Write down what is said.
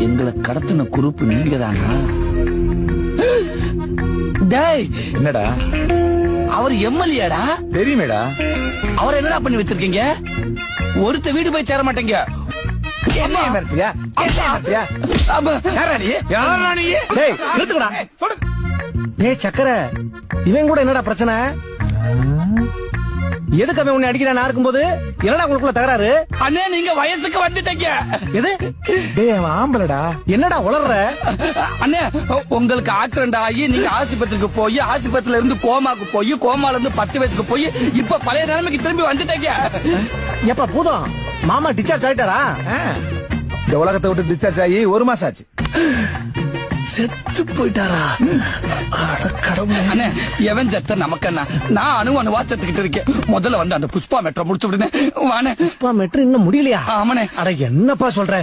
எங்களை கடத்தின குரூப் நீங்க தானா? டேய், என்னடா? அவர் எம்எல்ஏடா. தெரியுமேடா. அவர் என்னடா பண்ணி வச்சிருக்கீங்க? ஒருத்த வீடு போய் சேர மாட்டேங்க. என்ன மிரட்டியா? யாரா நீ? டேய், நிறுத்துக்கடா. டேய் சக்கர, இவன் கூட என்னடா பிரச்சனை? எதுக்கு அவன் உன்னை அடிக்கிறான் இருக்கும்போது? என்னடா உங்களுக்குள்ள தகராறு? அண்ணே, நீங்க வயசுக்கு வந்துட்டீங்க. எது? டேய் அவன் ஆம்பளடா. என்னடா உளர்ற? அண்ணே, உங்களுக்கு ஆக்சிடென்ட் ஆகி நீங்க ஆஸ்பத்திரிக்கு போய் ஆஸ்பத்திரியில இருந்து கோமாக்கு போய் கோமால இருந்து 10 வயசுக்கு போய் இப்ப பழைய நிலைமைக்கு திரும்பி வந்துட்டீங்க. எப்ப பூதம் மாமா டிஸ்சார்ஜ் ஆயிட்டாரா? இந்த உலகத்தை விட்டு டிஸ்சார்ஜ் ஆகி 1 மாசம் ஆச்சு. செத்து போயிட்டாரா? அண்ணே, எவன் செத்த நமக்கண்ணா? நான் அணுவா செத்துக்கிட்டு இருக்கேன். முதல்ல வந்து அந்த புஷ்பா மெட்ரோ முடிச்சு விடுனே. வானே. புஷ்பா மெட்ரோ இன்னும் முடியலையா? ஆமாண்ணே. அட என்னப்பா சொல்ற?